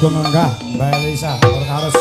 Sugeng enggah Mbak Elisa Orkarus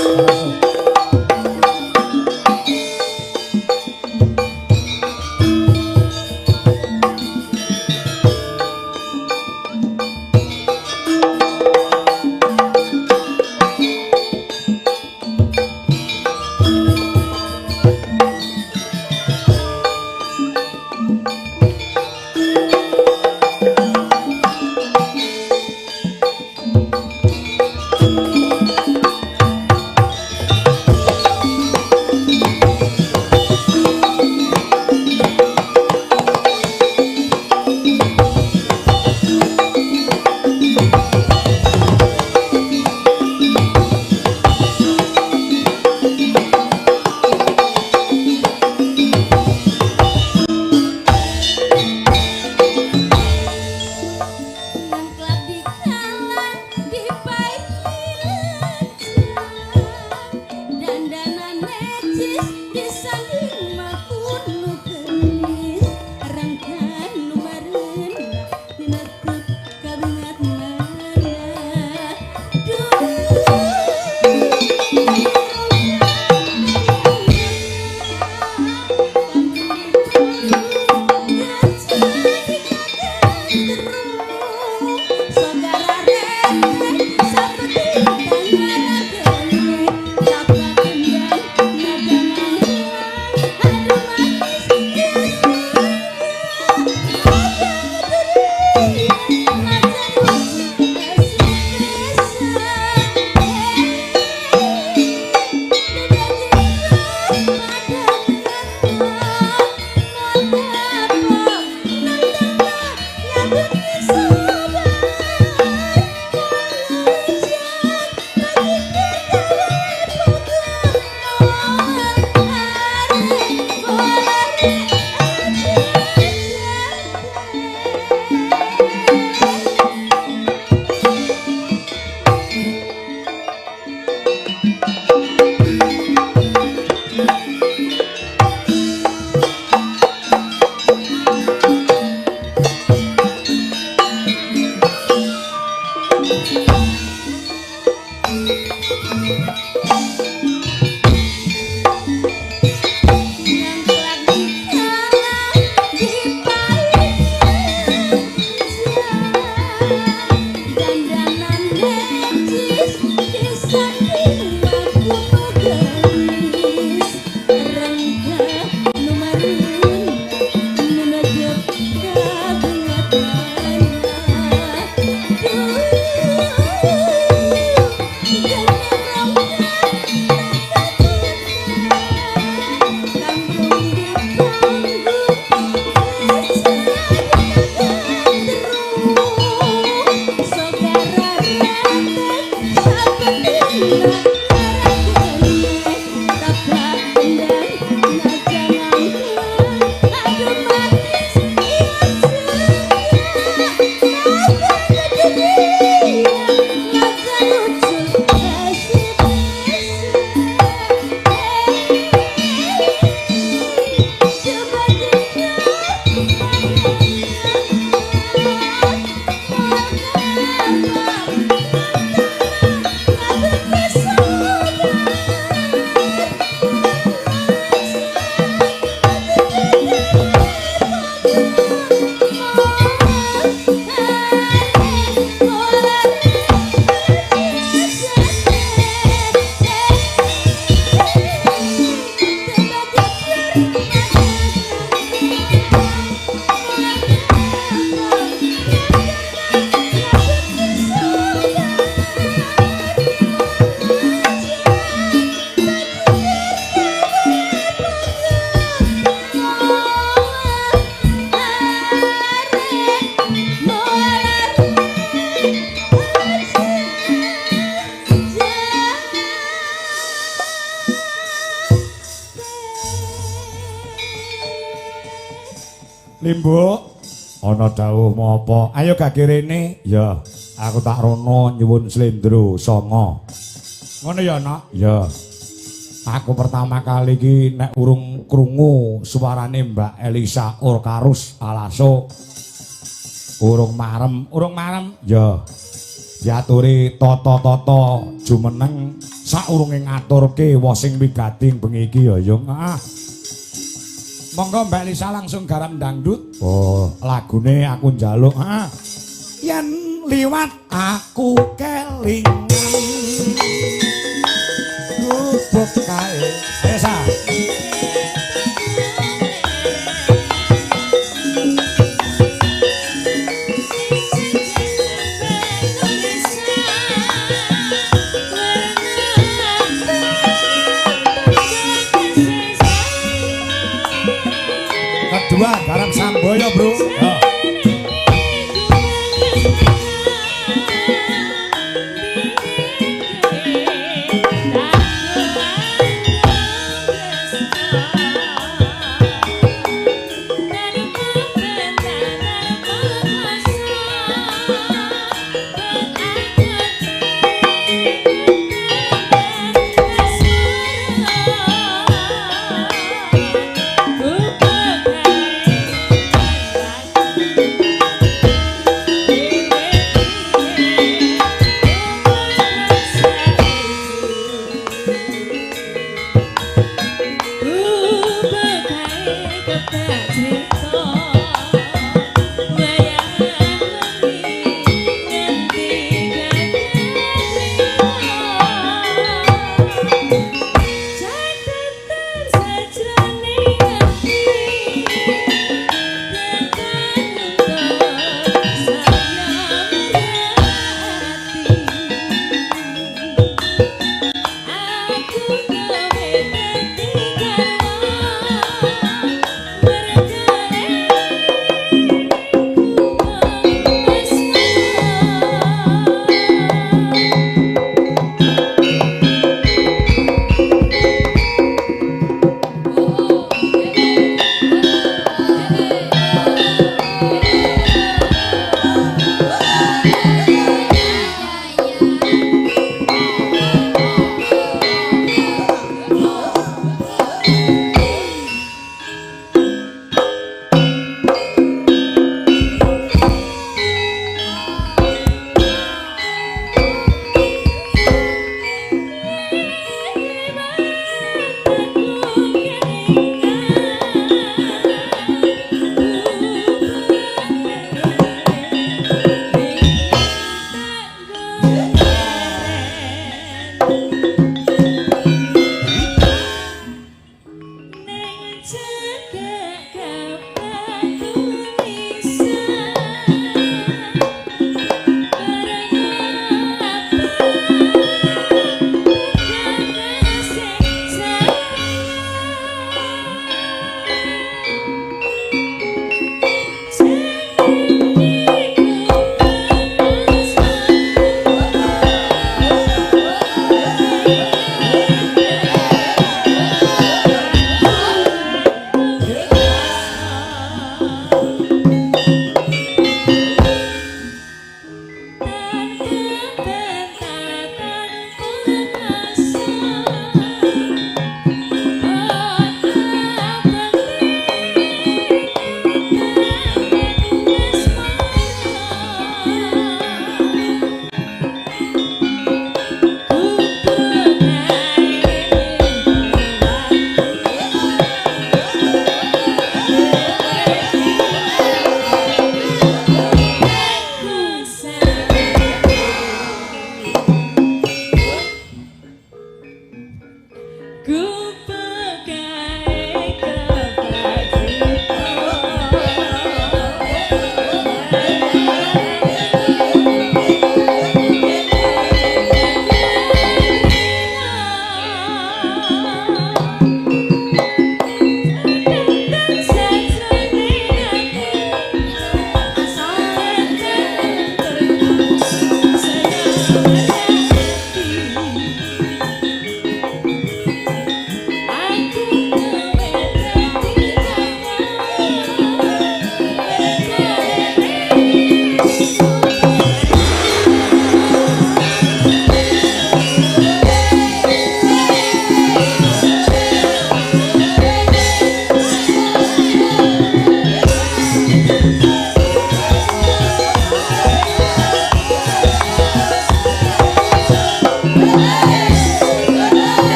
Limbuk ana dawuh apa? Ayo gak kirene. Ya, aku tak rono nyuwun slendro songo. Ngono ya, Nak? Ya. Aku pertama kali iki nek urung krungu suarane Mbak Elisa Orkarus Alaso. Urung marem. Ya. diaturi tata-tata jumeneng saurunge ngaturke wa sing wigati bengi iki ya Yung. Monggo Mbak Lisa langsung garam dangdut. Oh, lagune aku njaluk. Yen liwat aku kelingan. Gubuk kae. Desa. Kedua garam Samboyo, Bro. Ya.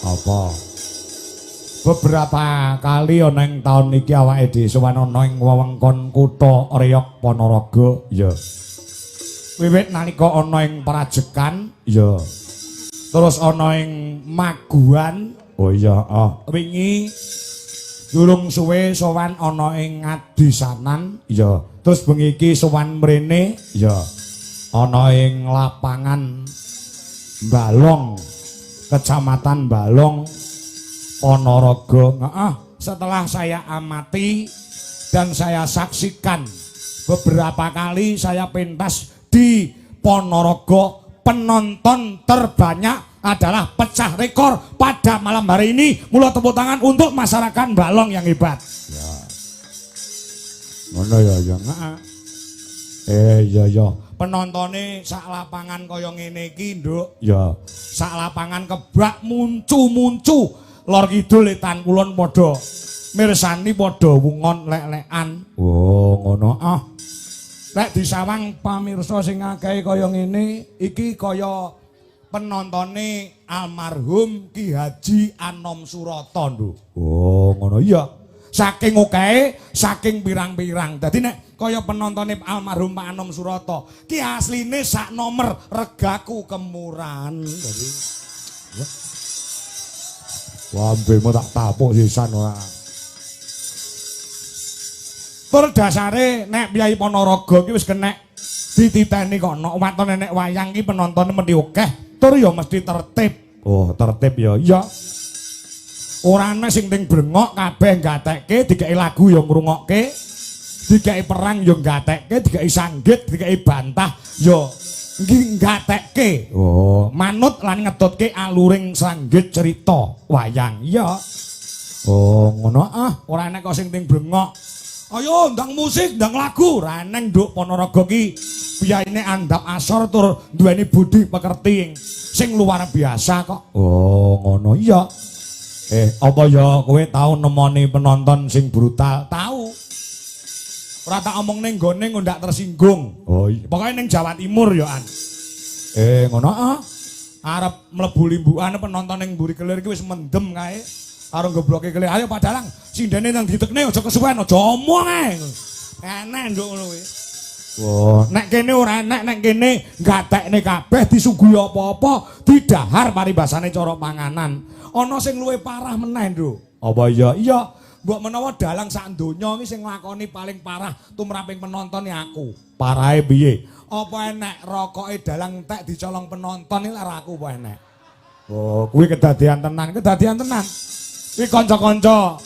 Apa? Beberapa kali ana ing taun iki awake dhewe sowan ana ing wewengkon kutha Reyok Ponorogo, ya. Wiwit nalika ana ing Prajekan, ya. Terus ana ing Maguan, oh iya, wingi durung suwe sowan ana ing Ngadisanan, ya. Terus bengi iki sowan mrene, ya. Ana ing lapangan Balong, Kecamatan Balong, Ponorogo. Setelah saya amati dan saya saksikan beberapa kali saya pentas di Ponorogo, penonton terbanyak adalah pecah rekor pada malam hari ini. Mula tepuk tangan untuk masyarakat Balong yang hebat. Ya. Ngono ya ya. Ya. Penontone sak lapangan kaya ngene iki, Nduk. Ya. Sak lapangan kebak muncu-muncu. Lor kidul etan kulon padha mirsani padha wungon lek-lekan. Oh, ngono. Nek disawang pamirsa sing akeh kaya ngene, iki kaya penontone almarhum Ki Haji Anom Surata, Nduk. Oh, ngono. Iya. Saking okehe, saking pirang-pirang. Dadi nek kaya penontone almarhum Pak Anom Surata, ki asline sak nomor regaku kemurahan. Dadi ya. Wah, mbemu tak tapuk sisan ora. Tur dasare nek Piyai Ponorogo ki wis kenek dititeni kok nek watone nek wayang ki penontone mesti akeh, tur ya mesti tertib. Oh, tertib ya. Iya. Ora ana sing ting brengok kabeh gatekke, dikeki lagu ya ngrungokke, dikeki perang ya gatekke, dikeki sanggit, dikeki bantah ya nggatekke. Oh, manut lan ngedotke aluring sanggit cerita wayang. Iya. Oh, ngono ora enek kok sing ting brengok. Ayo ndang musik, ndang lagu. Ra eneng, Nduk. Ponorogo ki piyaine andhap asor tur duweni budi pekerti sing luar biasa kok. Oh, ngono. Iya. Apa ya kowe tau nemoni penonton sing brutal? Tau. Ora tak omong ning gone ndak tersinggung. Oh iya. Pokoke ning Jawa Timur ya an. Ngono arep mlebu limbukan penonton ning mburi kelir iki wis mendem kae. Karo gebloke kelir. Ayo Pak Dalang, sindene nang ditekne aja kesuwen, aja omong ae. Enek nduk ngono kuwi. Oh, nek kene ora enek, nek kene gatekne kabeh disuguhi apa-apa, didahar paribasane cara panganan. Ana sing luwih parah meneh, Nduk. Apa iya? Iya. Mbok menawa dalang sak donya iki sing nglakoni paling parah tumraping penonton ya aku. Parahe piye? Apa enek rokoke dalang entek dicolong penonton iki lara aku apa enek? Oh, kuwi kedadian tenan, kedadian tenan. Kuwi kanca-kanca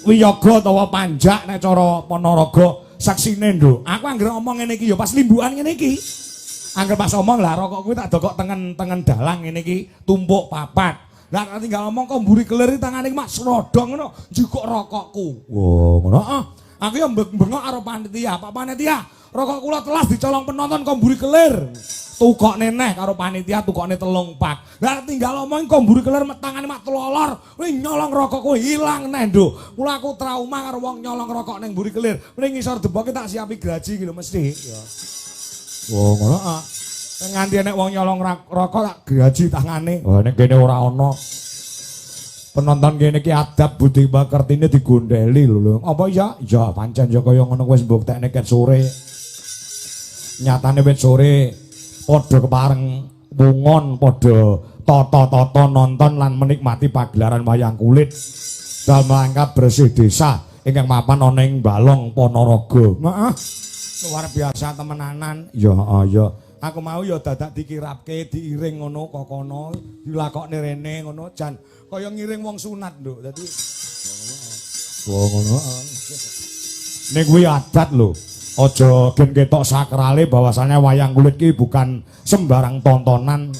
wiyaga utawa panjak nek cara Ponorogo saksine, Nduk. Aku anggere ngomong ngene iki ya pas limbukan ngene iki. Anggere pas omong lah rokok kuwi tak dokok tengen-tengen dalang ngene iki tumpuk papat. Lah tinggal ngomong kok mburi kelir tangane iki mak srodong ngono, njukuk rokokku. Oh, ngono. Aku ya bengok karo panitia. Pak panitia, rokok kula telas dicolong penonton kok mburi kelir. Tukokne neh karo panitia tukokne 3 pak. Lah tinggal ngomong kok mburi kelir tangane mak telolor. Wih nyolong rokokku hilang neh, Nduk. Mula aku trauma karo wong nyolong rokok ning mburi kelir. Mending ngisor deboke tak siapi gaji iki lho mesti. Ya. Oh, ngono nganti nek wong nyolong rokok tak gaji tangane. Oh nek kene ora ana. Penonton kene iki adab budi pekertine digondeli lho. Apa ya? Ya pancen ya kaya ngono wis mbuktekne ket sore. Nyatane wit sore padha kepareng wungon, padha tata-tata nonton lan menikmati pagelaran wayang kulit dalam rangka bersih desa ingkang mapan ana ing Balong Ponorogo. Heeh. Luar biasa temenanan. Ya, ya. Aku mau ya dadak dikirapke, diiring ngono kok kono, dilakokne rene ngono jan kaya ngiring wong sunat, Nduk. Dadi ngono. Ning kuwi adat lho. Aja gen ketok sakrale bahwasanya wayang kulit ki bukan sembarang tontonan.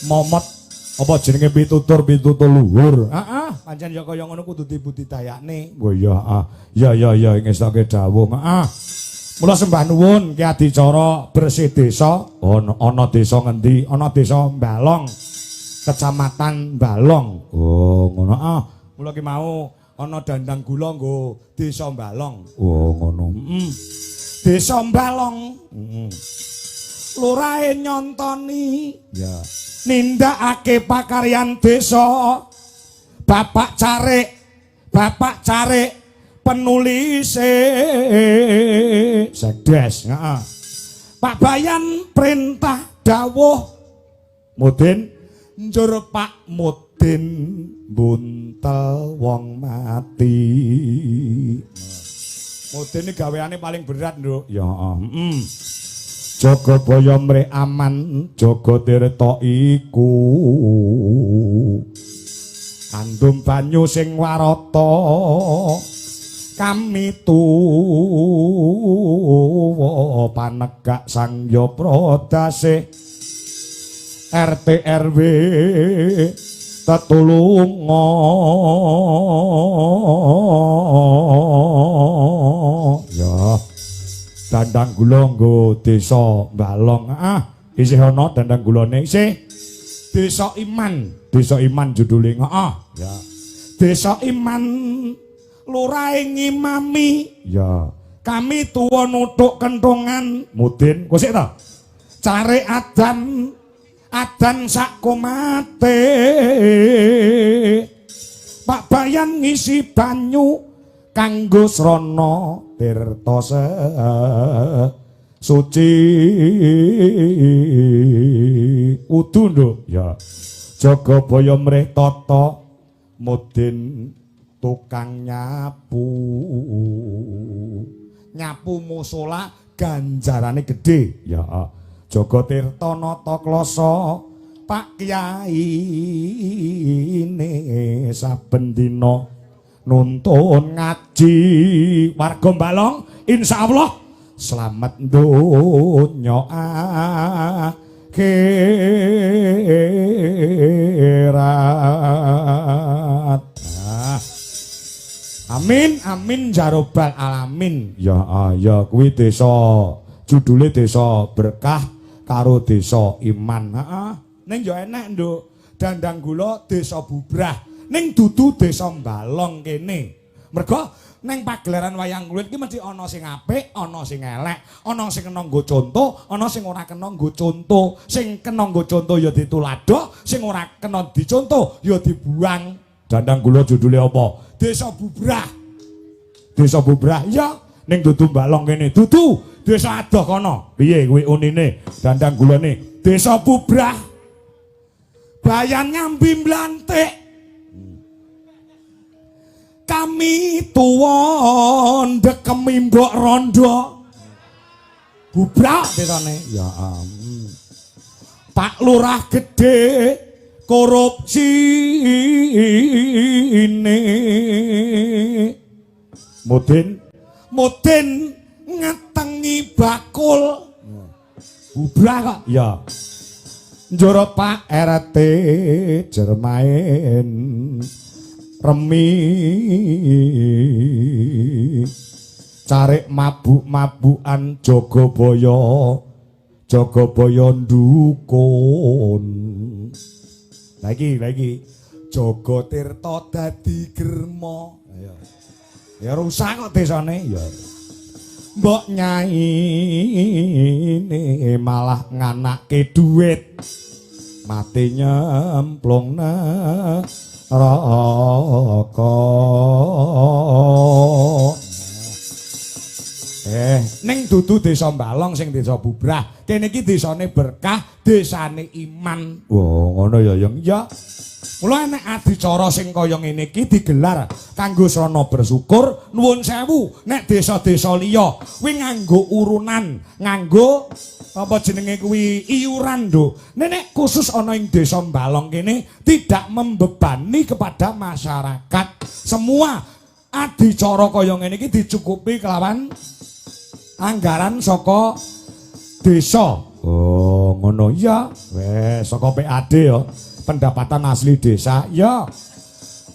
Momot apa jenenge pitutur luhur. Heeh, pancen ya kaya ngono kudu dibudidayakne. Oh iya, ya ngestoke dawuh. Heeh. Mula sembah nuwun ki adicara bersih desa. Ana desa ngendi? Ana desa Balong, Kecamatan Balong. Oh, ngono. Mula ki mau ana dandang gula nggo desa Balong. Oh, ngono. Desa Balong. Lurahe nyontoni. Ya. Nindakake pakaryan desa. Bapak Carik penulis Sekdes. Heeh. Pak Bayan perintah dawuh Mudin njur Pak Mudin buntel wong mati. Mudin iki gaweane paling berat, Nduk. Ya, heeh. Jagabaya mrek aman, Jagatirta iku andum banyu sing warata kami tuwa panegak Sangya Pradasih RT RW tetulunga ya dandang gula nggo desa Balong isih ana dandang gulane isih Desa Iman judule ya Desa Iman lurahe ngimami ya kami tuwa nuthuk kenthongan Mudin kok sik ta cari adan sak komate Pak Bayan ngisi banyu kanggo srana tirta suci udu nduk ya Jagabaya mrih tata Mudin tukang nyapu musola ganjarane gedhe ya Jagatirta nata klasa Pak Kyai ne saben dina nuntun ngaji warga Balong insyaallah selamat donya akhirat. Amin jarobal alamin. Ya kuwi desa judule desa berkah karo desa iman. Ning ya enek nduk dandang gula desa bubrah ning dudu desa Balong kene. Mergo neng pagelaran wayang kulit iki mesti ana sing apik, ana sing elek, ana sing kena nggo conto, ana sing ora kena nggo conto. Sing kena nggo conto ya dituladha, sing ora kena diconto ya dibuang. Dandang kula judule apa? Desa Bubrah. Desa Bubrah ya ning dudu Balong kene. Dudu desa adoh kono. Piye kuwi unine? Dandang gulane Desa Bubrah. Bayan nyambi mlantik. Kami tuwa ndekemi mbok rondo Bubrah desane ya Pak Lurah Gedhe korupsi ini Mudin ngetengi bakul Bubrah kok ya njur Pak RT Jermain Remi cari mabuk-mabukan Jagabaya ndukun lagi Jagatirta dadi germa ya rusak kok desane ya mbok nyai ini malah nganake duit mati nyemplung raka ning dudu desa Balong sing desa Bubrah kene iki desane berkah desane iman ngono ya yang ya mula nek adicara sing kaya ngene iki digelar kanggo srana bersyukur nuwun sewu nek desa-desa liya kuwi nganggo urunan nganggo apa jenenge kuwi iuran nduk nek khusus ana ing desa Balong kene tidak membebani kepada masyarakat semua adicara kaya ngene iki dicukupi kelawan anggaran saka desa ngono ya wes saka PAD ya pendapatan asli desa ya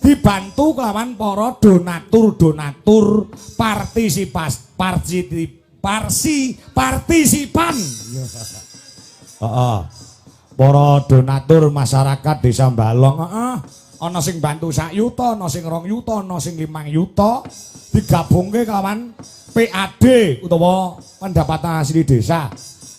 dibantu kelawan para donatur partisipan para donatur masyarakat desa Balong ana sing bantu 1 yuta ana sing 2 yuta ana sing 5 yuta digabungke kelawan PAD utawa pendapatan asli desa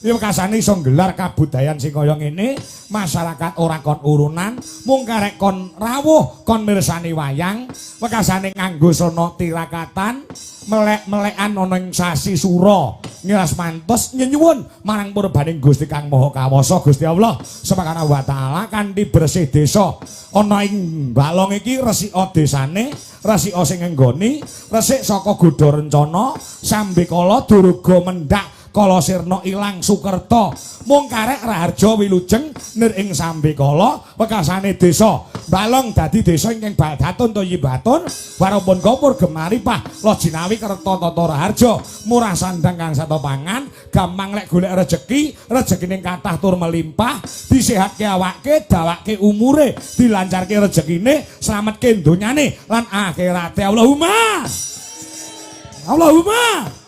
Ya kasane iso nggelar kabudayan sing kaya ngene, masyarakat ora kon urunan, mung karek kon rawuh, kon mirsani wayang, wekasane nganggo sono tirakatan, melek-melekan ana ing sasi sura. Ngiras mantos nyuwun marang purbaning Gusti Kang Maha Kawasa Gusti Allah Subhanahu wa taala kanthi bersih desa. Ana ing balong iki resika desane, resika sing nggoni, resik saka Gudha Rencana, Sambikala Durga Mendhak Kala Sirna ilang Sukerta mung karek Raharja Wilujeng nir ing Sambikala wekasane desa Balong dadi desa ingkang Badatun Toyibatun warupun kapur gemaripah lo jinawi kerta tata Raharja murah sandang kang sata pangan gampang lek golek rejeki rejekining kathah tur melimpah disehatke awake dawake umure dilancarke rejekine slametke donyane lan akhirate Allahumma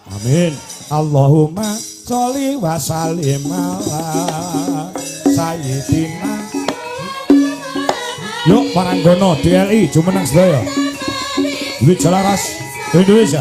amin. Allahumma sholli wa sallim ala sayyidina. Yuk Paranggono DLI jumeneng sedaya. Duit Jalaras Indonesia.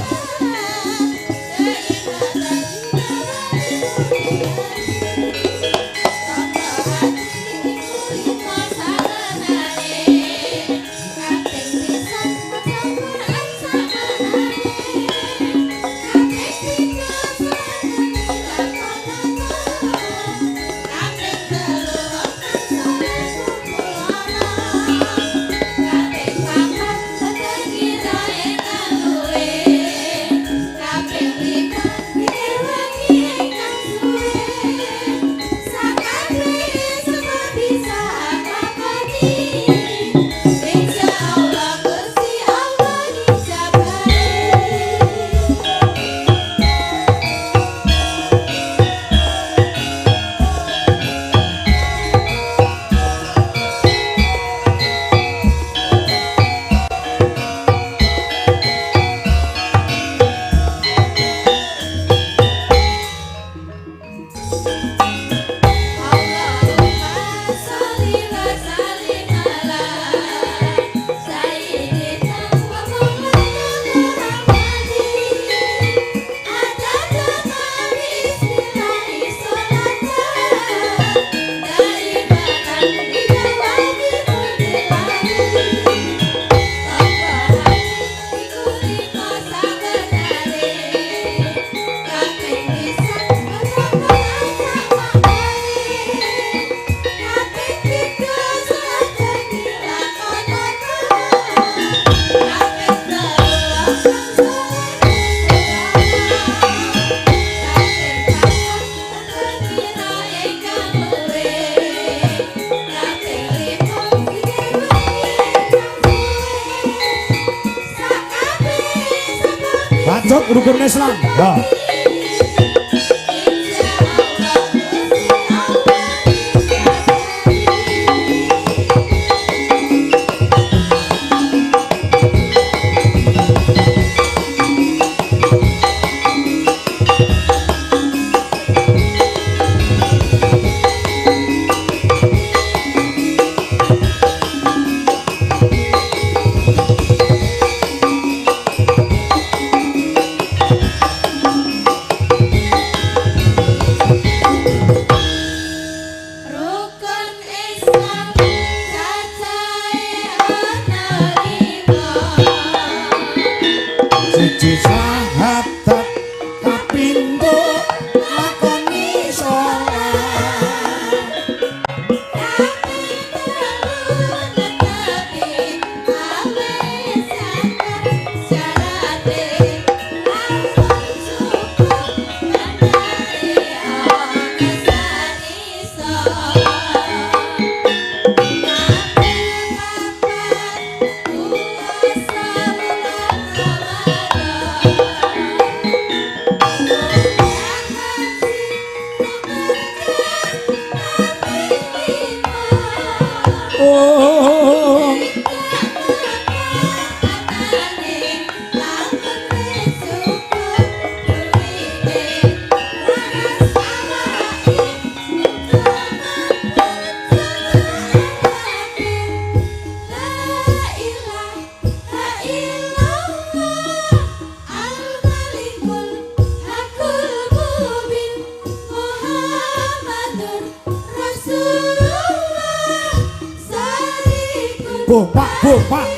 Rukun Islam. Ya. Bopak, bopak.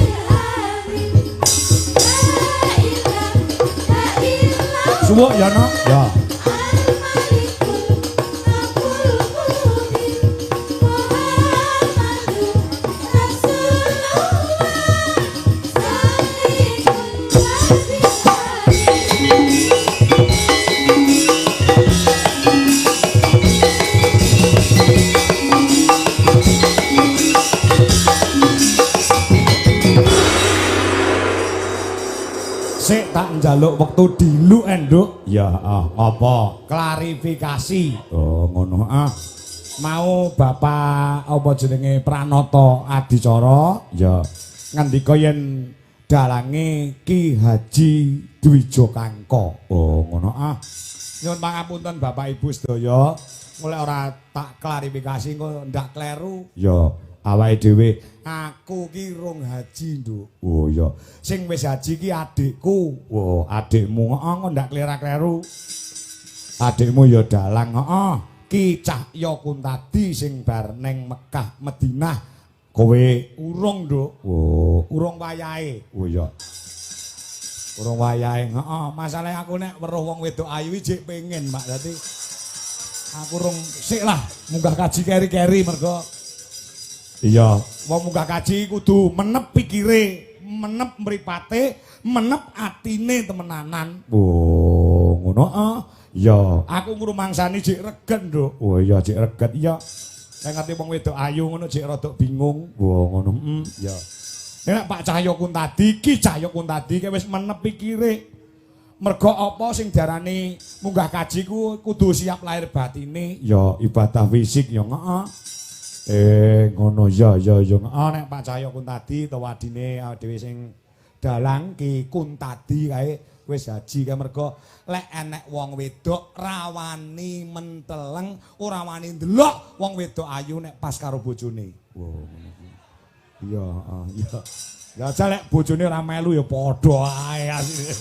Suwuk ya no? Ya. Sik tak njaluk wektu diluk enduk. Ya, apa? Klarifikasi. Oh, ngono. Mau Bapak apa jenenge Pranata Adicara, ya ngendika yen dalange Ki Haji Dwija Kangka. Oh, ngono. Nyuwun pangapunten Bapak Ibu sedaya, mulai ora tak klarifikasi engko ndak kleru. Ya, awake dhewe aku ki rong haji, Nduk. Oh iya. Sing wis haji ki adikku. Oh, adikmu kok ndak kleru. Adikmu ya dalang, Ki Cahya Kuntadi sing bar ning Mekah Madinah. Kowe urung, Nduk. Oh, urung wayahe. Oh iya. Urung wayahe. Masalahe aku nek weruh wong wedok ayu iki jek pengen, Mak. Dadi aku rung sik lah munggah kaji keri-keri mergo iya, wong munggah kaji kudu menep pikire, menep mripate, menep atine temenanan. Oh, ngono iya, aku ngrumangsani jek regen, Nduk. Oh iya, jek reget iya. Nek ngerti wong wedok ayu ngono jek rada bingung. Oh, ngono. Iya. Nek Pak Cahya Kuntadi, Ki Cahya Kuntadi ki wis menep pikire. Mergo apa sing diarani munggah kaji ku kudu siap lahir batine. Ya ibadah fisik ya ngono ya nek Pak Cahya Kuntadi to wadine dhewe sing dalang Ki Kuntadi kae wis haji kae mergo lek enek wong wedok rawani menteleng ora wani ndelok wong wedok ayu nek pas karo bojone. Wow. Iya, iya. Ya aja lek bojone ora melu ya padha ae asine.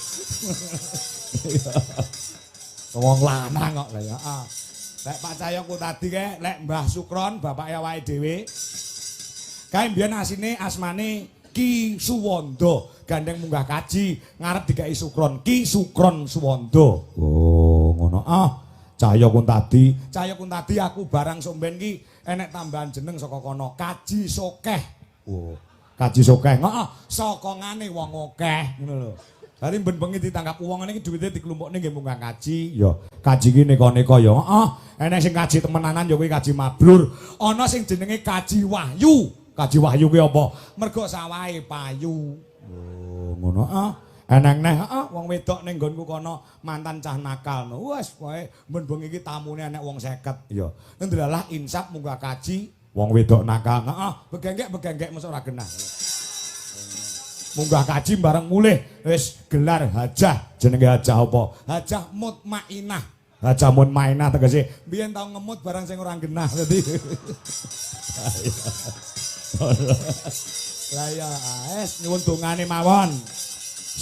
Wong lanang kok lha ya. Lek Pak Cahya Kuntadi kae lek Mbah Sukron bapake awake dhewe. Kae mbiyen asmane Ki Suwanda, gandeng munggah kaji ngarep dikai Sukron, Ki Sukron Suwanda. Oh, ngono. Cahya Kuntadi aku barang somben ki enek tambahan jeneng saka kono, Kaji Sokeh. Oh, Kaji Sokeh. Saka ngane wong akeh ngono lho. Hari ben-bengi ditanggap wong ngene iki duwite dikelompokne nggih munggah kaji. Ya, kaji ki neka-neka ya. Enek sing kaji temenanan ya kuwi kaji mabrur. Ana sing jenenge kaji wahyu. Kaji wahyu ki apa? Mergo sawahe payu. Oh, ngono. Eneng neh wong wedok ning nggonku kono mantan cah nakal. Wes pokoke ben-bengi iki tamune enek wong 50. Ya. Ndralah insap munggah kaji wong wedok nakal. Begenggek mesti ora genah. Munggah kaji bareng mulih wis gelar hajah, jenenge hajah apa? Hajah Mutmainah. Hajah Mutmainah tegese biyen tau ngemut barang sing ora genah dadi. Lah ya wis nyuwun dongane mawon.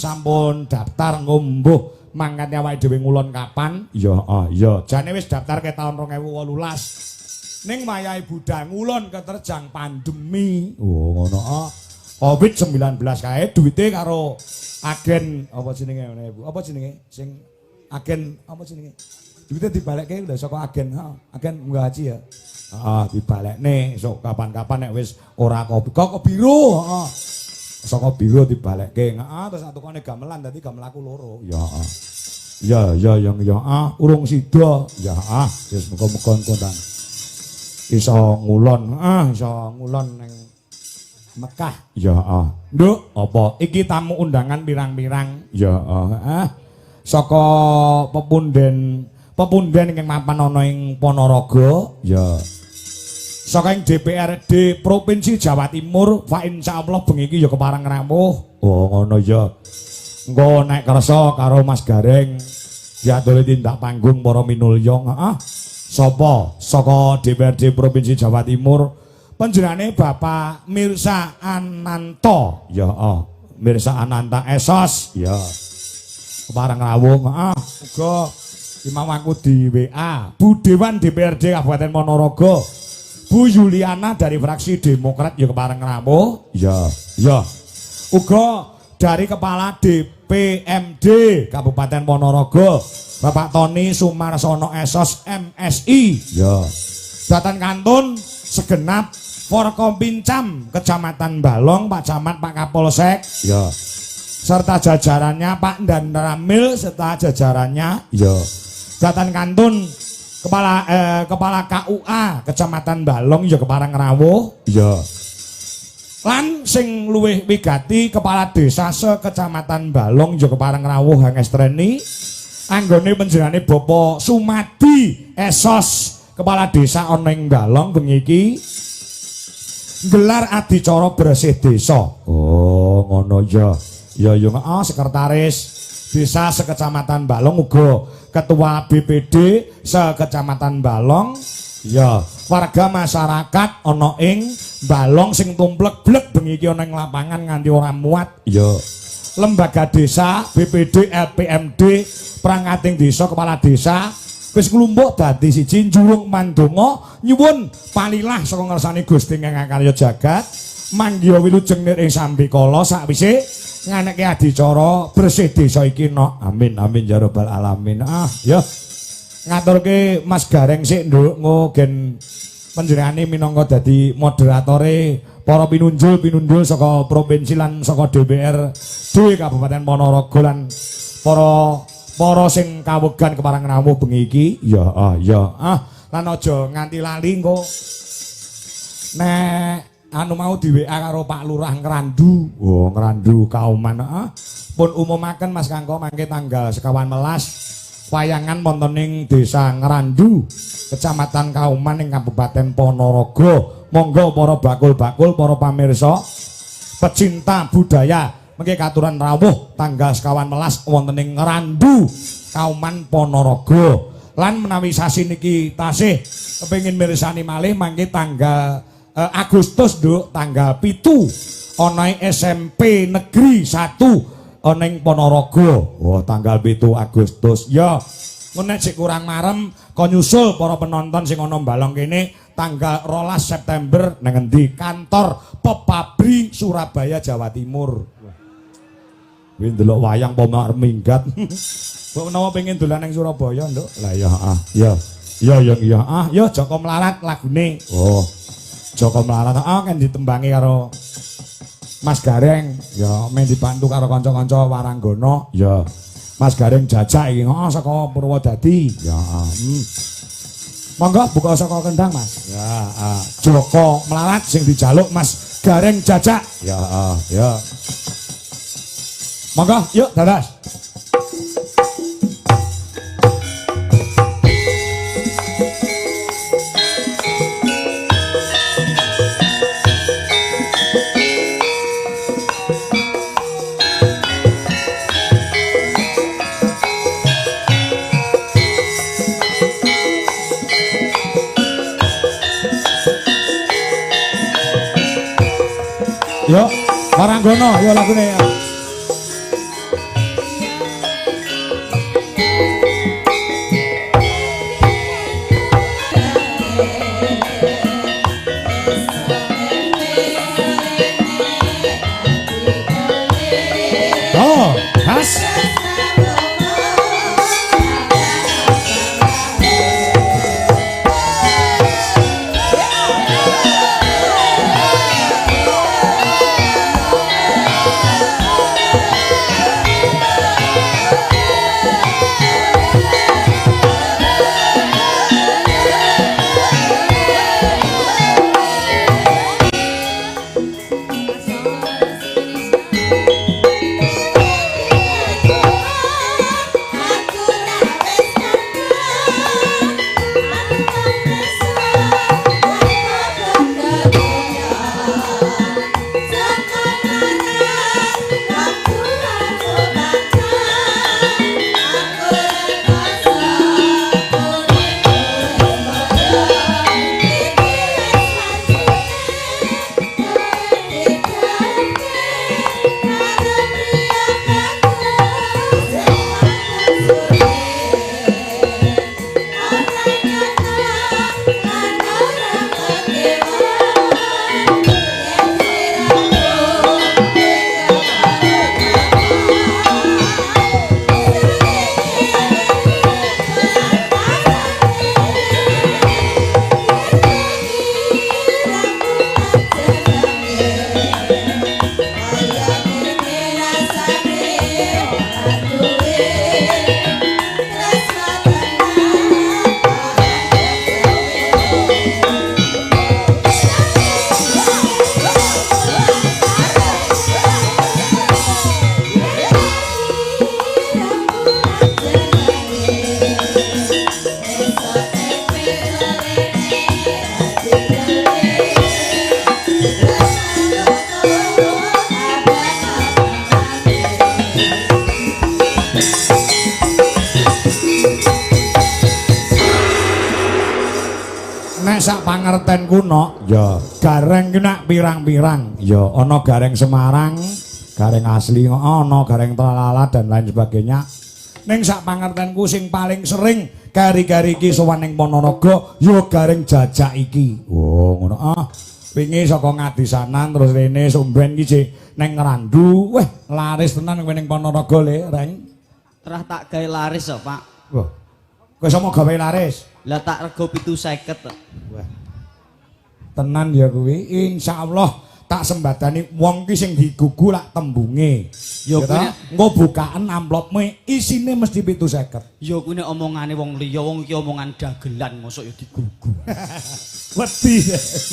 Sampun daftar ngombuh mangkane awake dhewe ngulon kapan? Iya, iya. Jane wis daftar ke tahun 2018. Ning mayahe budal ngulon keterjang pandemi. Oh, ngono. COVID-19 kae duwite karo agen apa jenenge ngene Bu? Apa jenenge? Sing agen apa jenenge? Duwite dibalekke lho saka agen, agen munggah haji ya. Dibalekne sok kapan-kapan nek wis ora kok biru, saka biru dibalekke. Terus atukane gamelan dadi gamelaku loro. Ya. Ya yang ya urung sida. Ya wis muga-muga kondang. Iso ngulon, iso ngulon ning Mekah. Ya, Nduk, apa? Iki tamu undangan pirang-pirang. Ya, saka pepunden ingkang mapan ana ing Ponorogo. Ya. Saka ing DPRD Provinsi Jawa Timur, fa insyaallah bengi iki ya kepareng rampung. Oh, ngono ya. Engko nek kersa karo Mas Gareng diatur tindak panggung para minulya. Sapa? Saka DPRD Provinsi Jawa Timur. Panjenengane Bapak Mirsa Ananta. Ya, Mirsa Ananta Esos. Ya. Kepareng rawuh. Uga Imam aku di WA. Budewan DPRD Kabupaten Ponorogo. Bu Yuliana dari fraksi Demokrat ya kepareng rawuh. Ya, ya. Uga dari kepala DPMD Kabupaten Ponorogo Bapak Tony Sumarsono Esos MSI. Ya. Datan kantun segenap Forkopincam Kecamatan Balong Pak Camat Pak Kapolsek. Ya. Serta jajarannya Pak Dan Ramil serta jajarannya. Ya. Datan kantun kepala KUA Kecamatan Balong ya kepareng rawuh. Ya. Lan sing luwih wigati kepala desa sekecamatan Balong ya kepareng rawuh Hangestreni. Anggone panjenengane Bapak Sumadi Esos kepala desa ana ing Balong bengi iki gelar adicara bersih desa. Oh, ngono ya. Ya yo sekretaris desa sekecamatan Balong uga ketua BPD sekecamatan Balong. Ya, warga masyarakat ana ing Balong sing tumplek-blek bengi iki ana ing lapangan nganti ora muat. Ya. Lembaga desa, BPD, LPMD, prangating desa, kepala desa wis nglumpuk dadi siji njurung mandonga nyuwun palilah saka ngersane Gusti Kang Karya Jagat manggiya wilujeng ing sambikala sakwise nganekke adicara bersih desa iki no. Amin amin ya rabbal alamin. Ya ngaturke Mas Gareng sik nduk ngogen panjenengane minangka dadi moderatore para pinunjul saka provinsi lan saka DPR D Kabupaten Ponorogo lan para sing kawegan kepareng rawuh bengi iki. Ya lan aja nganti lali engko nek anu mau di WA karo Pak Lurah Ngrandu. Oh, Ngrandu Kauman. Pun umumaken Mas Kangko mangke tanggal 11 wayangan wonten ing Desa Ngrandu, Kecamatan Kauman ing Kabupaten Ponorogo. Monggo para bakul-bakul, para pamirsa pecinta budaya mengke katuran rawuh tanggal 11 wonten ing Ngrandu, Kauman Ponorogo. Lan menawi sasi niki tasih kepengin mirsani malih mangke tanggal Agustus nduk tanggal 7 ana SMP Negeri 1 ana ing Ponorogo. Oh, tanggal 7 Agustus. Ya, nek sik kurang marem kon nyusul para penonton sing ana Balong kene tanggal 12 September nang endi? Kantor Pepabri Surabaya Jawa Timur. Kuwi ndelok wayang apa mak minggat. Kok menawa pengen dolan ning Surabaya, Nduk? Lah ya ya Joko Melarat lagune. Oh. Joko Melarat kan ditembangi karo Mas Gareng. Ya men dibantu karo kanca-kanca Waranggana. Ya. Mas Gareng jajak iki saka Purwodadi. Ya. Monggo buka saka kendang, Mas. Ya, Joko Melarat sing dijaluk Mas Gareng jajak. Ya, ya. Monggo, yuk dadas. Yo, Waranggana, yo lagune ya. Oh, khas. nek sak pangertenku nok ya gareng ki nek pirang-pirang ya ana gareng Semarang, gareng asli ana gareng Tralala dan lain sebagainya. Ning sak pangertenku sing paling sering kari-kari iki sowan ning Ponorogo ya gareng jajak iki. Oh ngono ah. Wingi saka Ngadisanan terus rene somben iki sik ning Ngrandu. Weh, laris tenan kowe ning Ponorogo le, Reng. Terah tak gawe laris kok, Pak. Wah. Kowe sama gawe laris? Lah tak rego 750 kok. Wah. Tenan ya kuwi, insyaallah tak sembadani wong ki sing digugu lak tembunge. Ya engko bukaan amplopme isine mesti 750. Ya kuwi nek omongane wong liya, wong iki omongan dagelan mosok ya digugu. Wedi.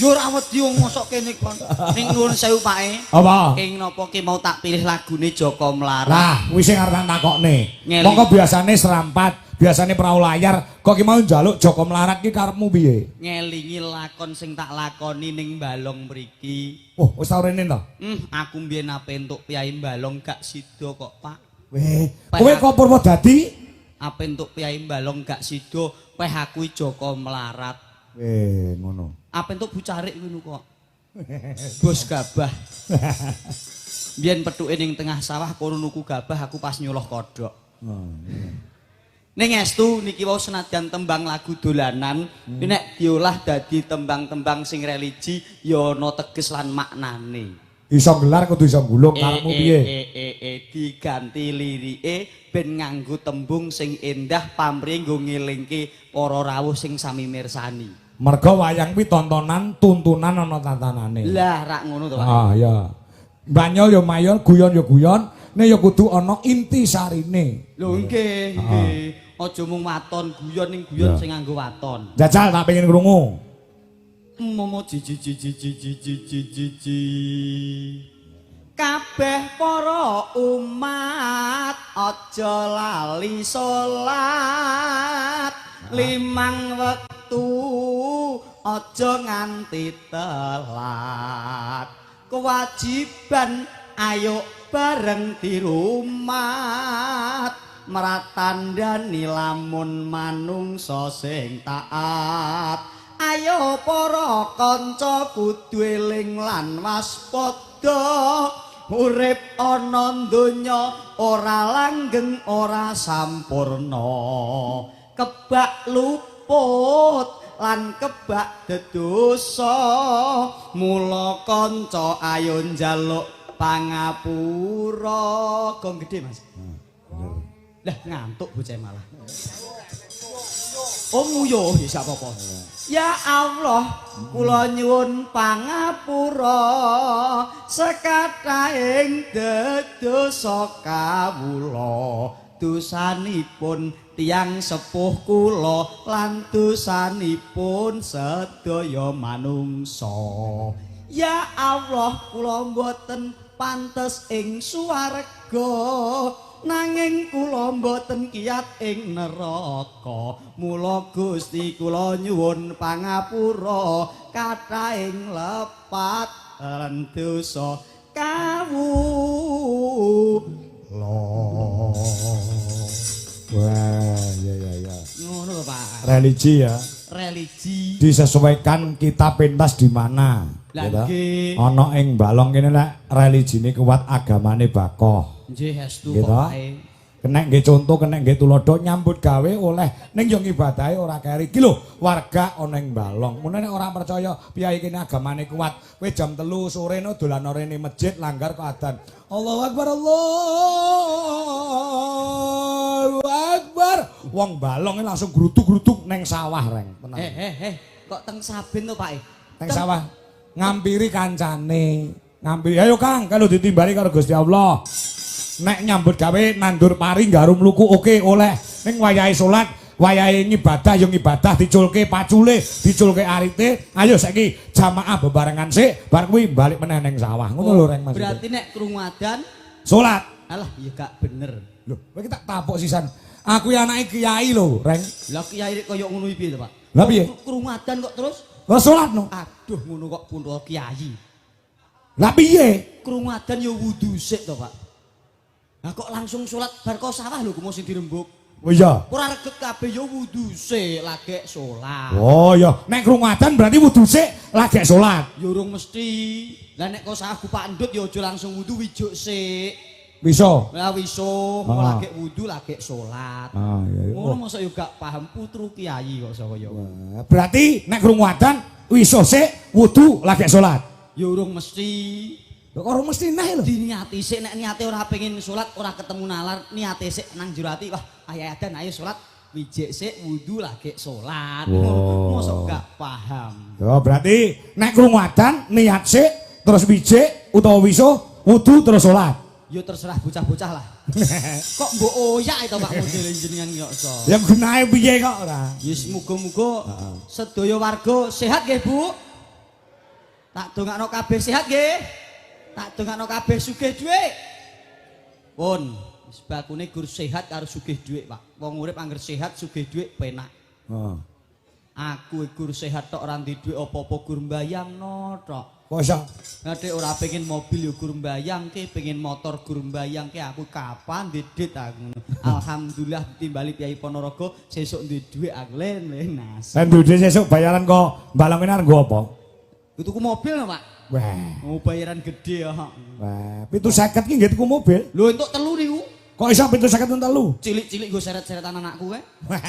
Ya ora wedi wong mosok kene kon. Ning nuwun sewu Pake. Apa? King napa ki mau tak pilih lagune Joko Melarat. Lah, kuwi sing arep takokne. Mongko biasane serampat, biasane perahu layar, kok ki mau njaluk Joko Melarat ki karepmu piye? Ngelingi lakon sing tak lakoni ning Balong mriki. Oh, wis tau rene to? Aku mbiyen ape entuk Piyai Balong gak sida kok, Pak. Weh, kowe kok Purwodadi? Ape entuk Piyai Balong gak sida, peh aku Joko Melarat. Weh, ngono. Ape entuk bucarik ngono kok. Bos gabah. Biyen pethuke ning tengah sawah kono nuku gabah aku pas nyuluh kodhok. Ning estu niki wau senajan tembang lagu dolanan, nek diolah dadi tembang-tembang sing religi ya ana teges lan maknane. Iso gelar kudu iso gulung karepmu piye? Diganti lirike ben nganggo tembung sing endah pamrih nggo ngelingke para rawuh sing sami mirsani. Merga wayang kuwi tontonan, tuntunan ana tatanane. Lah rak ngono to, Pak. Ah ya. Banyol ya mayol, guyon ya guyon, nek ya kudu ana inti sarine. Lho nggih, nggih. Aja mung waton guyon ning guyon sing nganggo waton. Jajal tak pengen krungu. Momo jiji kabeh para umat aja lali salat 5 wektu aja nganti telat kewajiban ayo bareng di rumah meratandani lamun manungsa sing taat. Ayo para kanca kudu eling lan waspada urip ana donya ora langgeng ora sampurna kebak luput lan kebak dedosa mula kanca ayo njaluk pangapura gong gedhe Mas. Lah ngantuk bocah malah. Oh nguyuh ya sak apa-apa. Ya Allah, kula nyuwun pangapura sekathahing dosa kawula. Dosanipun tiyang sepuh kula lan dosanipun sedaya manungsa. Ya Allah, kula mboten pantes ing swarga. Nanging kula mboten kiyat ing neraka mula Gusti kula nyuwun pangapura kathahing lepat lan dosa kawula. Wah, ya. Ngono Pak. Religi ya. Religi disesuaikan kita pentas di mana. Lagi ana ing Balong kene nek religine kuat agamane Bakoh. Nggih estu gitu. pokoke. Kenek nggih contoh, kenek nggih tulodo nyambut gawe oleh ning yo ngibadahe ora keri. Iki lho warga ana ing Balong. Mun nek ora percaya piyai kene agamane kuat, kowe jam 3 sore no dolan rene masjid langgar kok adzan. Allahu Akbar, Allahu Akbar. Wong Balong langsung grutuk-grutuk ning sawah reng. Tenang. Kok teng Saben to Pak? Teng sawah ngampiri kancane. Ngampiri, ayo Kang, kalau ditimbali karo Gusti Allah. Nek nyambut gawe nandur pari garum luku oke oleh ning wayahe salat wayahe ngibadah yo ngibadah diculke pacule diculke arite ayo saiki jamaah bebarengan sik bar kuwi balik meneh ning sawah ngono lho reng Mas. Berarti nek krungu adzan salat alah ya gak bener lho kowe tak tapuk sisan aku ya anake kiai lho reng lah kiai koyo ngono iki piye to Pak lah piye krungu adzan kok terus lah salat no aduh ngono kok punto kiai lah piye krungu adzan yo wudu sik to Pak. Lah kok langsung salat bar kok sawah lho kumo sing dirembuk. Oh iya. Ora reget kabeh ya wudu sik lagi salat. Oh iya, nek krungu adzan berarti wudu sik lagi salat. Ya urung mesti. Lah nek kok sagu Pak Ndut ya aja langsung wudu wijuk sik. Bisa. Lah wiso, lagi wudu lagi salat. Ah iya. Ngono mosok yo gak paham putru kiai kok saka yo. Berarti nek krungu adzan wiso sik wudu lagi salat. Ya urung mesti. Kok ora mesti nae lho. Diniati sik nek niate ora pengin salat, ora ketemu nalar, niate sik nang jero ati, wah ayo adan ayo salat, wijik sik wudu lagi salat. Mosok gak paham. Ya berarti nek krungu adzan niat sik terus wijik utawa wiso wudu terus salat. Ya terserah bocah-bocah lah. Kok mbok oyak to Pak model jenengan kok so. Ya gunae piye kok ora? Wis muga-muga sedaya warga sehat nggih Bu. Tak dongakno kabeh sehat nggih. Tak dongakno kabeh sugih dhuwit. Pun, wis bakune gur sehat karo sugih dhuwit, Pak. Wong urip angger sehat sugih dhuwit penak. Heeh. Aku gur sehat tok ora ndek dhuwit apa-apa gur mbayangno tok. Kok iso? Nek ora pengen mobil yo gur mbayangke, pengen motor gur mbayangke, aku kapan ndedit aku. Alhamdulillah timbali Kyai Ponorogo sesuk ndek dhuwit aku lenas. Lan duwe sesuk bayaran kok mbalangin nggo apa? Tuku mobil lho, Pak. Wah. Mau bayaran gede ya. Wah, 750 ki nggih tuku mobil. Lho entuk telu niku. Kok iso 750 telu? Cilik-cilik nggo seret-seretan anakku kae. Wah,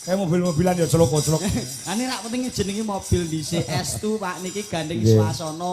kayak mobil-mobilan ya celok-celok. Ane rak penting jenenge mobil dhisik S2 Pak niki gandeng Nggih. swasana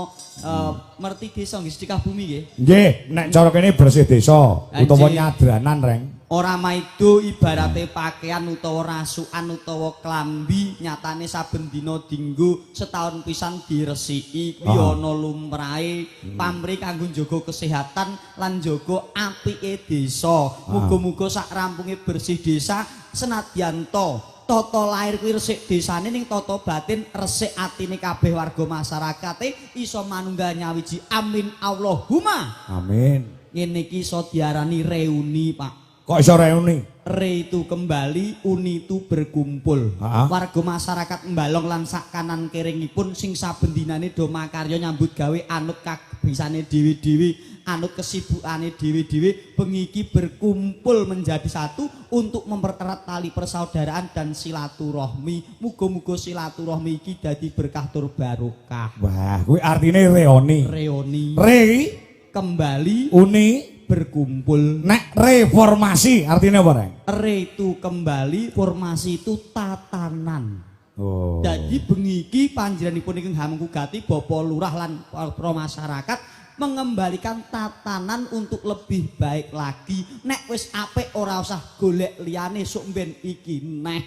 merti desa nggih Sedekah Bumi nggih. Nggih, nek cara kene bersih desa utawa Anjing. nyadranan reng. Ora maido ibarate pakaian utawa rasukan utawa klambi nyatane saben dina dinggo setahun pisan diresiki kuwi ana lumrahe pamrih kanggo njaga kesehatan lan njaga apike desa. Muga-muga sak rampunge bersih desa senadyan tata lahir kuwi resik desane ning tata batin resik atine kabeh warga masyarakate iso manunggal nyawiji amin Allahumma. Amin. Ngene iki iso diarani reuni, Pak. Kok iso reuni? Re itu kembali, uni itu berkumpul. Warga masyarakat Mbalong lan sak kanan kiringipun sing saben dinane do makarya nyambut gawe anut kabisane dewi-dewi, anut kesibukane dewi-dewi, bengi iki berkumpul menjadi satu untuk mempererat tali persaudaraan dan silaturahmi. Muga-muga silaturahmi iki dadi berkah tur barokah. Wah, kuwi artine reoni. Reuni. Re Kembali, uni berkumpul. nek reformasi artinya apa reng? Re itu kembali, formasi itu tatanan. Oh. Jadi bengi iki panjenenganipun ingkang hamengkugati Bapak Lurah lan para masyarakat mengembalikan tatanan untuk lebih baik lagi. Nek wis apik ora usah golek liyane sok mben iki neh.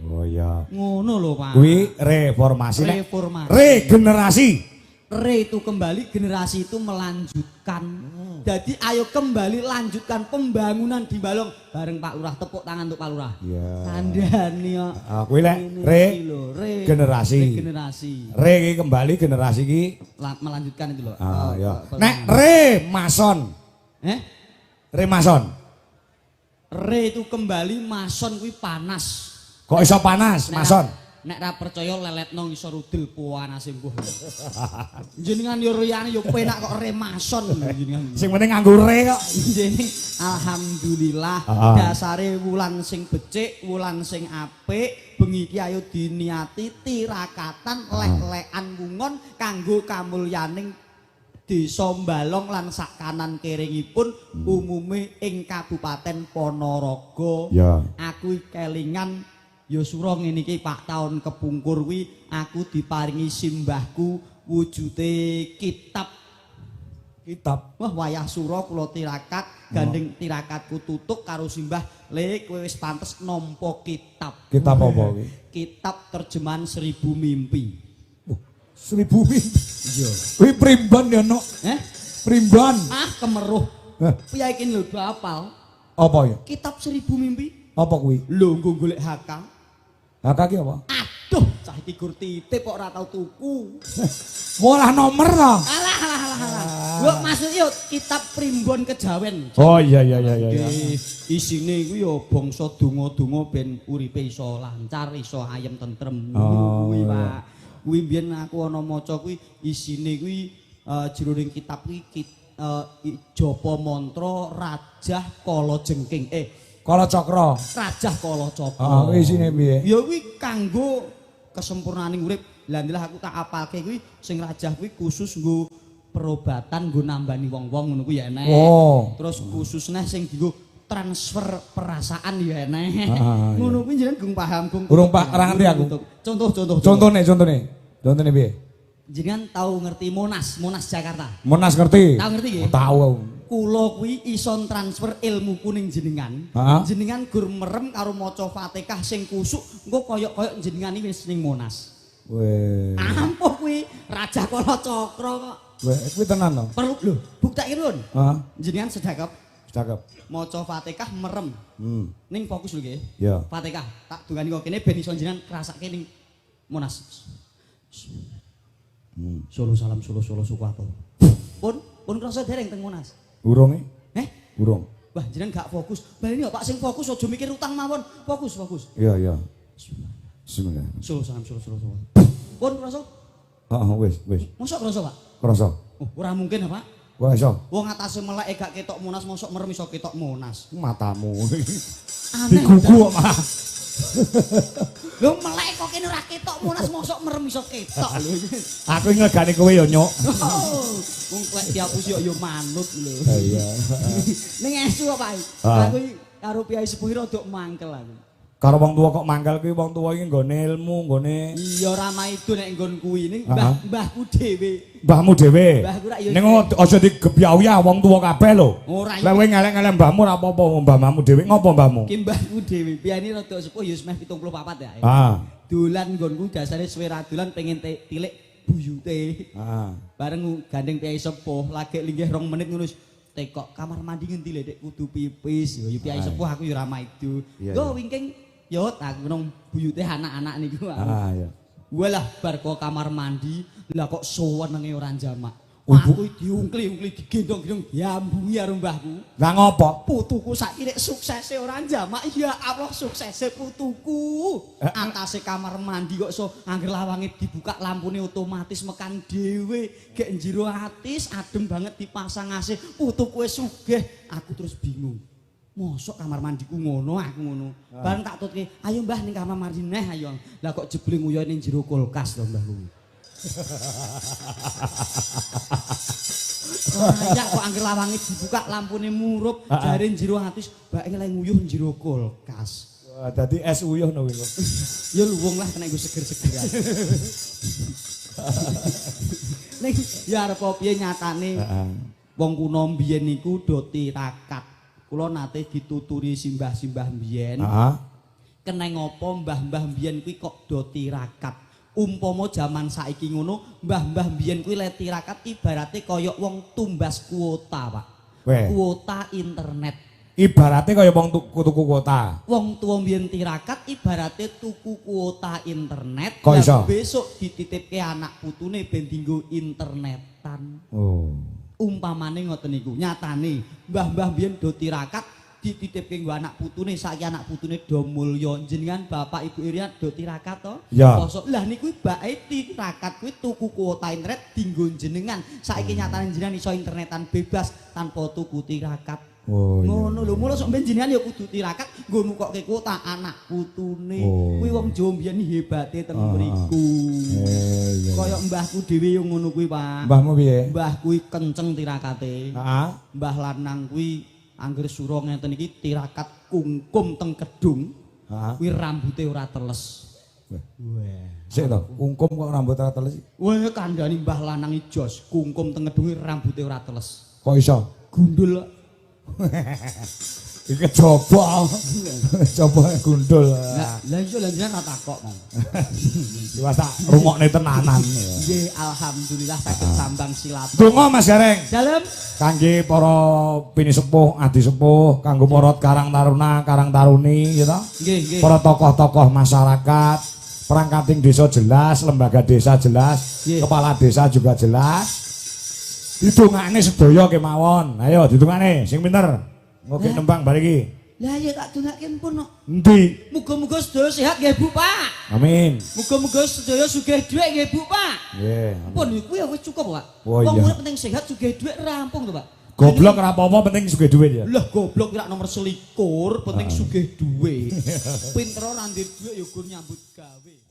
Oh iya. Ngono lho, Pak. Kuwi reformasi. Nek Reformasi. regenerasi. Re itu kembali, generasi itu melanjutkan. Jadi ayo kembali lanjutkan pembangunan di Balong bareng Pak Lurah, tepuk tangan untuk Pak Lurah. Iya. Kandhani yo. Kuwi lek regenerasi. Regenerasi. Re iki kembali generasi iki Melanjutkan itu loh. iya. Nek re mason. Re mason. Re itu kembali, mason kuwi panas. Kok iso panas mason? Nek ra percaya leletno ngisor udel panase mbuh. Jenengan yo riyane yo penak kok re mason jenengan. Sing penting nganggo re kok. Jeneng alhamdulillah dasare wulan sing becik, wulan sing apik, bengi iki ayo diniati tirakatan lek-lekan wungon kanggo kamulyaning Desa Mbalong lan sak kanan kiringipun umume ing Kabupaten Ponorogo. Ya. Aku kelingan Yusura ngene iki Pak taun kepungkur kuwi aku diparingi simbahku wujude kitab. Wah wayah sura kula tirakat gandeng tirakatku tutuk karo simbah le kowe wis pantes nampa kitab. Kitab apa kuwi? Kitab terjemahan 1000 mimpi. 1000 mimpi. Iya. Kuwi primban ya nok. Primban. Kemeruh. Piye iki lho do apal? Apa ya? Kitab 1000 mimpi. Apa kuwi? Lho nggo golek hakang. Hakang ki apa? Aduh, cah iki gur titip kok ora tau tuku. Molah nomor to. Alah. Lho maksudnya kitab primbon kejawen. Oh iya. Isine kuwi ya bangsa donga-donga ben uripe iso lancar, iso ayem tentrem. Kuwi Pak. Kuwi mbiyen aku ana maca kuwi isine kuwi jroning kitab kuwi Japa Mantra Rajah Kala Jengking. Kala Cakra. Rajah Kala Cakra. Heeh, kuwi isine piye? Ya kuwi kanggo kesempurnaaning urip. Lah ndilah aku tak apalke kuwi sing rajah kuwi khusus nggo perobatan, nggo nambani wong-wong ngono kuwi ya enek. Oh. Terus khusus neh sing dienggo transfer perasaan ya enek. Ngono kuwi jenengan gung paham, gung. Urung Pak, ora ngerti aku. Contoh. Contone piye? Jenengan tahu ngerti Monas Jakarta. Monas ngerti? Tahu ngerti nggih? Oh, tahu aku. Kula kuwi iso transfer ilmu kuning jenengan. Jenengan gur merem karo maca Fatihah sing kusuk, engko koyok-koyok jenengan iki wis ning Monas. Weh. Ampuh kuwi Raja Kala Cakra kok. Weh, kuwi tenan to? Perlu lho, buktake nuwun. Heeh. Jenengan sedekap Cakep. maca Fatihah merem. Ning fokus lho nggih. Ya. Fatihah tak dungani kok kene ben iso jenengan krasake ning Monas. Solo salam solo sukato. Pun krasa dereng teng Monas. Urunge? Urung. Wah, jenengan gak fokus. Baleni Pak sing fokus aja mikir utang mawon. Fokus. Iya. Bismillah. Solo salam solo. Pun krasa? Heeh, wis. Mosok krasa, Pak? Krasa. Oh, ora mungkin, Pak. Wah, iso. Wong atase melek gak ketok Monas, mosok merem iso ketok Monas. Matamu. Aneh. Digugu kok, Mas. Lho melek kok kene ora ketok Monas, mosok merem iso ketok lho. Aku ngegani kowe ya, Nyuk. Wong kowe diapus yo manut lho. Iya. Ning esu kok, Pak. Aku karo piyai sepuh rada mangkel aku. Karo wong tuwa kok manggal kuwi wong tuwa iki nggone ilmu, nggone. Iya Rama itu nek nggon kuwi ning mbahku dhewe. Mbahmu dhewe. Mbahku rak yo. Ning aja digebyawi wong tuwa kabeh lho. Ora. Lah kowe ngelek-ngelek mbahmu ora apa-apa, mbahmu dhewe ngopo mbahmu? Ki mbahku dhewe, piyane rada sepuh ya wis meh 74 ya. Dolan nggonku dasare suwe ra dolan pengen tilik buyute. Bareng gandeng piyai sepuh, lagi linggih 2 menit ngono tekok kamar mandi ngendi lek kudu pipis. Ya piyai sepuh aku ya Rama itu. Go wingking yo aku nang buyute anak-anak niku. Iya. Walah bar kok kamar mandi, lah kok suwenenge ora jamak. Aku diungkli-ungkli digendong-gendong diambungi karo mbahku. Lah ngopo? Putuku saiki nek suksese ora jamak, ya Allah suksese putuku. Antase kamar mandi kok iso angger lawange dibuka lampune otomatis mekan dhewe. Gek njero atis adem banget dipasang AC. Putuku wis sugih, aku terus bingung. Mosok kamar mandiku ngono, aku ngono. Bareng tak tutke, ayo Mbah ning kamar mandi neh ayo. Lah kok jebule nguyoh ning jero kulkas to Mbah kuwi. Ya kok angger lawange dibuka lampune murup, jare jero atis, mbake lek nguyuh jero kulkas. Wah, dadi es uyuh no kuwi. Ya luwung lah kena nggo seger-segeran. Ning ya arep piye nyatane. Wong kuno mbiyen niku do tirakat. Kula nate dituturi simbah-simbah mbiyen. Keneng apa mbah-mbah mbiyen kuwi kok do tirakat. Umpama jaman saiki ngono, mbah-mbah mbiyen kuwi le tirakat ibarate kaya wong tumbas kuota, Pak. Kuota internet. Ibarate kaya wong tuku kuota. Wong tuwa mbiyen tirakat ibarate tuku kuota internet. Kok iso? Besok dititipke anak putune ben dienggo internetan. Umpamane ngoten niku nyatane mbah-mbah biyen do tirakat dititipke nggo anak putune saiki anak putune do mulya jenengan bapak ibu irian do tirakat to lah niku mbake tirakat kuwi tuku kuota internet dienggo jenengan saiki nyatane jenengan iso internetan bebas tanpa tuku tirakat ngono lho mulo sok ben jenengan ya kudu tirakat nggo nukokke kuota anak putune kuwi wong Jawa mbiyen hebate teng mriku kaya mbahku dhewe yo ngono kuwi Pak. Mbahmu piye? Mbah kuwi kenceng tirakate. Mbah lanang kuwi angger sura ngeten iki tirakat kungkum teng kedung. Kuwi rambute ora teles. Wah. Sik to, kungkum kok rambut ora teles? Wah, kandhani mbah lanang jos, kungkum teng kedunge rambute ora teles. Kok iso? Gundul. Iki coba. Coba gundul. Lah iso lan jenengan ora takok mong. Wis tak rungokne tenanan. Nggih, alhamdulillah saged sambang silaturahmi. Donga Mas Gareng. Dalem kangge para bini sepuh, adi sepuh, kanggo para Karang Taruna, Karang Taruni, ya toh? Nggih. Para tokoh-tokoh masyarakat, perangkating desa jelas, lembaga desa jelas, kepala desa juga jelas. Didongakne sedaya kemawon. Ayo didongakne sing pinter. Oke nembang bar iki. Lah ya tak dongake pun kok. Endi? Muga-muga sedaya sehat nggih Bu, Pak. Amin. Muga-muga sedaya sugih dhuwit nggih Bu, Pak. Nggih. Pun kuwi ya wis cukup, Pak. Oh, wong iya. urip penting sehat sugih dhuwit rampung to, Pak. Goblok ora apa-apa penting sugih duit ya. Lah goblok kira nomor 21 penting sugih duit. Pinter ora ndek duit ya gur nyambut gawe.